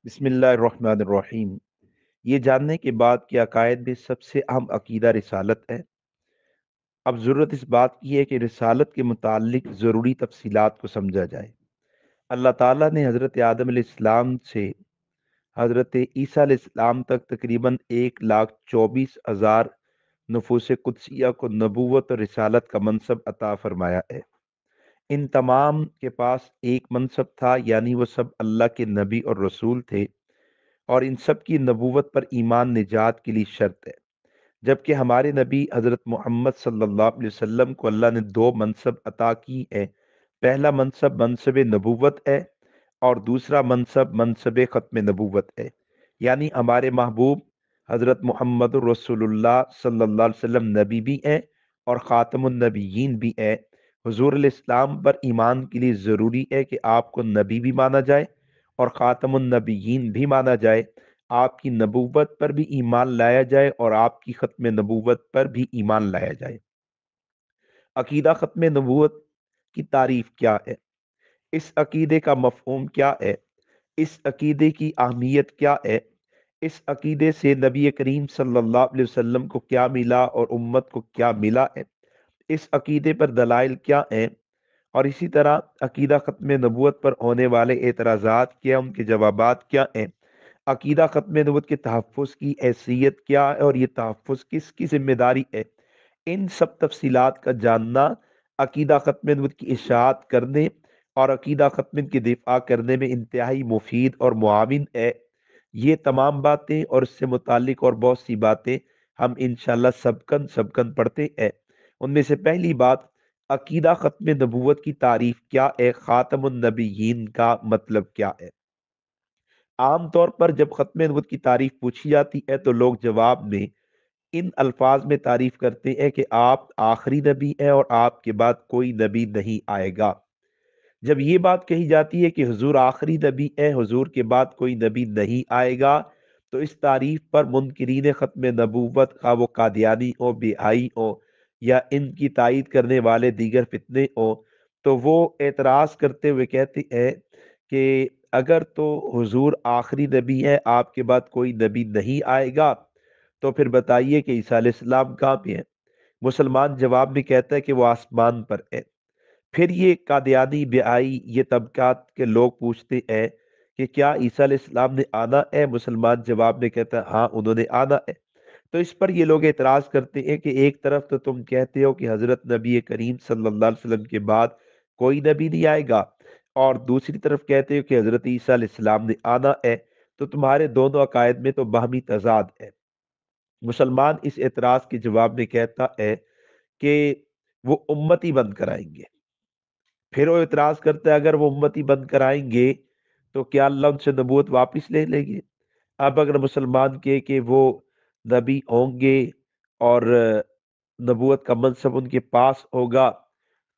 बिस्मिल्लाहिर्रहमानिर्रहीम। ये जानने के बाद कि अकायद में सबसे अहम अकीदा रिसालत है। अब ज़रूरत इस बात की है कि रिसालत के मुतालिक ज़रूरी तफसीलात को समझा जाए। अल्लाह ताला ने हज़रत आदम अलैहिस्सलाम से हज़रत ईसा अलैहिस्सलाम तक तकरीबन 1,24,000 नफूस कुदसिया को नबूवत और रिसालत का मनसब अता फरमाया है। इन तमाम के पास एक मनसब था, यानी वो सब अल्लाह के नबी और रसूल थे, और इन सब की नबूवत पर ईमान निजात के लिए शर्त है। जबकि हमारे नबी हज़रत मोहम्मद सल्लल्लाहु अलैहि वसल्लम को अल्लाह ने दो मनसब अता की है। पहला मनसब मनसब नबूवत है, और दूसरा मनसब मनसब ख़त्म नबूवत है। यानी हमारे महबूब हज़रत मोहम्मद रसूलुल्लाह सल्लल्लाहु अलैहि वसल्लम नबी भी हैं और ख़ातमुन नबिय्यीन भी हैं। हुज़ूर अलैहिस्सलाम पर ईमान के लिए ज़रूरी है कि आपको नबी भी माना जाए और ख़ातमुन नबिय्यीन भी माना जाए। आपकी नबूवत पर भी ईमान लाया जाए और आपकी ख़त्म नबूवत पर भी ईमान लाया जाए। अकीदा ख़त्म नबूवत की तारीफ़ क्या है? इस अकीदे का मफ़हूम क्या है? इस अकीदे की अहमियत क्या है? इस अकीदे से नबी करीम सल्लल्लाहु अलैहि वसल्लम को क्या मिला और उम्मत को क्या मिला है? इस अकीदे पर दलाइल क्या हैं? और इसी तरह अकीदा ख़त्म नबूवत पर होने वाले एतराज़ात क्या, उनके जवाबात क्या हैं? अकीदा ख़त्म नबूवत के तहफ़्फ़ुज़ की हैसियत क्या है और ये तहफ़्फ़ुज़ किसकी ज़िम्मेदारी है? इन सब तफ़सीलात का जानना अकीदा ख़त्म नबूवत की इशाअत करने और अकीदा ख़त्म की दिफ़ा करने में इंतहाई मुफ़ीद और मुआविन है। ये तमाम बातें और इससे मुताल्लिक़ और बहुत सी बातें हम इंशाअल्लाह सबकन सबकन पढ़ते हैं। उनमें से पहली बात, अकीदा ख़त्म नबूवत की तारीफ़ क्या है? ख़ातमुन नबिय्यीन का मतलब क्या है? आम तौर पर जब ख़त्म नबूवत की तारीफ़ पूछी जाती है तो लोग जवाब में इन अल्फाज में तारीफ़ करते हैं कि आप आखिरी नबी हैं और आपके बाद कोई नबी नहीं आएगा। जब ये बात कही जाती है कि हुजूर आखिरी नबी हैं, हुजूर के बाद कोई नबी नहीं आएगा, तो इस तारीफ पर मुनकिरीन ख़त्म नबूवत, खा वो कादियानी हो, बिहाई हो, या इनकी तायीद करने वाले दीगर फितने हो, तो वो एतराज़ करते हुए कहते हैं कि अगर तो हुजूर आखिरी नबी है, आपके बाद कोई नबी नहीं आएगा, तो फिर बताइए कि ईसा अलैहिस्सलाम कहाँ पे हैं? मुसलमान जवाब में कहता है कि वो आसमान पर है। फिर ये कादियानी, बिआई, ये तबकात के लोग पूछते हैं कि क्या ईसा अलैहिस्सलाम ने आना है? मुसलमान जवाब में कहता है हाँ, उन्होंने आना है। तो इस पर ये लोग एतराज करते हैं कि एक तरफ तो तुम कहते हो कि हजरत नबी करीम सल्लल्लाहु अलैहि वसल्लम के बाद कोई नबी नहीं आएगा, और दूसरी तरफ कहते हो कि हजरत ईसा अलैहिस्सलाम ने आना है। तो तुम्हारे दोनों अकायद में तो बाहमी तजाद है। मुसलमान इस एतराज के जवाब में कहता है कि वो उम्मती बंद कराएंगे। फिर वो इतराज करता है अगर वो उम्मती बंद कराएंगे तो क्या अल्लाह उनसे नबूवत वापस ले लेंगे? अब अगर मुसलमान के कि वो नबी होंगे और नबूवत का मनसब उनके पास होगा,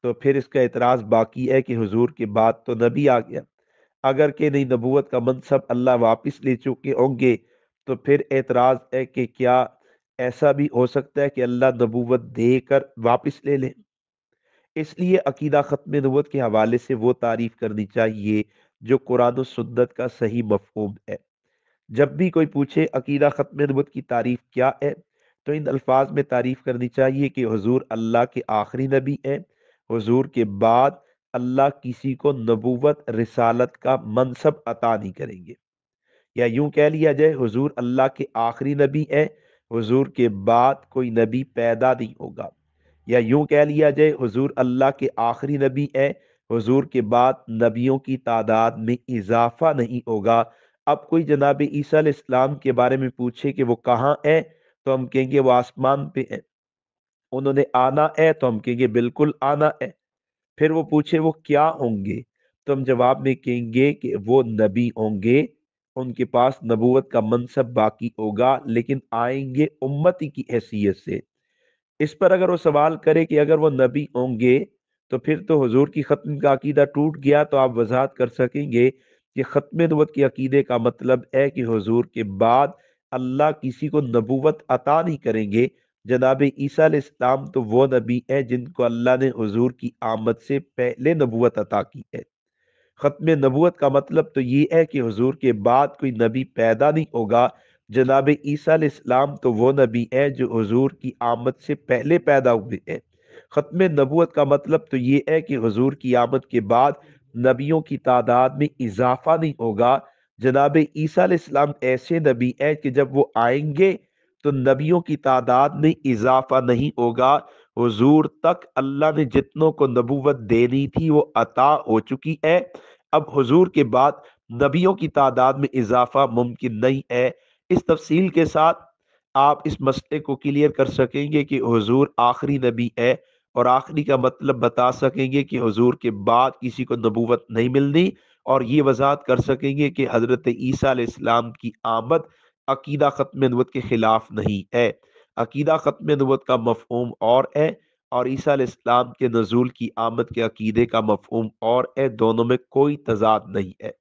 तो फिर इसका एतराज बाकी है कि हुजूर के बाद तो नबी आ गया। अगर के नहीं, नबूवत का मनसब अल्लाह वापस ले चुके होंगे, तो फिर एतराज है कि क्या ऐसा भी हो सकता है कि अल्लाह नबूवत देकर वापस ले ले? इसलिए अकीदा ख़त्म नबूवत के हवाले से वो तारीफ करनी चाहिए जो कुरान और सुन्नत का सही मफ़हूम है। जब भी कोई पूछे अकीदा ख़त्म नबूवत की तारीफ क्या है, तो इन अल्फाज में तारीफ करनी चाहिए कि हुजूर अल्लाह के आखिरी नबी हैं। हुजूर के बाद अल्लाह किसी को नबूवत रिसालत का मनसब अता नहीं करेंगे। या यूं कह लिया जाए, हुजूर अल्लाह के आखिरी नबी हैं, हुजूर के बाद कोई नबी पैदा नहीं होगा। या यूं कह लिया जाए, हुजूर अल्लाह के आखिरी नबी हैं, हुजूर के बाद नबियों की तादाद में इजाफा नहीं होगा। अब कोई जनाब ईसा अलैहिस्सलाम के बारे में पूछे कि वो कहाँ है, तो हम कहेंगे वो आसमान पे है। उन्होंने आना है, तो हम कहेंगे बिल्कुल आना है। फिर वो पूछे वो क्या होंगे, तो हम जवाब में कहेंगे कि वो नबी होंगे, उनके पास नबूवत का मनसब बाकी होगा, लेकिन आएंगे उम्मती की हैसियत से। इस पर अगर वो सवाल करे कि अगर वो नबी होंगे तो फिर तो हुजूर की खत्म का अकीदा टूट गया, तो आप वजाहत कर सकेंगे कि खत्म नबूवत के अकीदे का मतलब है कि हुजूर के बाद अल्लाह किसी को नबूवत अता नहीं करेंगे। जनाब ईसा अलैहिस्सलाम तो वो नबी है जिनको अल्लाह ने हुजूर की आमद से पहले नबूवत अता की है। ختم نبوت کا مطلب تو یہ ہے کہ حضور کے بعد کوئی نبی پیدا نہیں ہوگا۔ جناب عیسیٰ علیہ السلام تو وہ نبی ہے جو حضور کی آمد سے پہلے پیدا ہوئے ہیں۔ ختم نبوت کا مطلب تو یہ ہے کہ حضور کی آمد کے بعد نبیوں کی تعداد میں اضافہ نہیں ہوگا۔ جناب عیسیٰ علیہ السلام ایسے نبی ہیں کہ جب وہ آئیں گے تو نبیوں کی تعداد میں اضافہ نہیں ہوگا۔ حضور تک اللہ نے جتنوں کو نبوت دینی تھی وہ عطا ہو چکی ہے۔ اب حضور کے بعد نبیوں کی تعداد میں اضافہ ممکن نہیں ہے۔ اس تفصیل کے ساتھ آپ اس مسئلے کو کلیئر کر سکیں گے کہ حضور آخری نبی ہے، اور آخری کا مطلب بتا سکیں گے کہ حضور کے بعد کسی کو نبوت نہیں ملنی، اور یہ وضاحت کر سکیں گے کہ حضرت عیسیٰ علیہ السلام کی آمد عقیدہ ختم نبوت کے خلاف نہیں ہے۔ عقیدہ ختم نبوت کا مفہوم اور ہے، اور عیسیٰ علیہ السلام کے نزول کی آمد کے عقیدے کا مفہوم اور ہے، دونوں میں کوئی تضاد نہیں ہے۔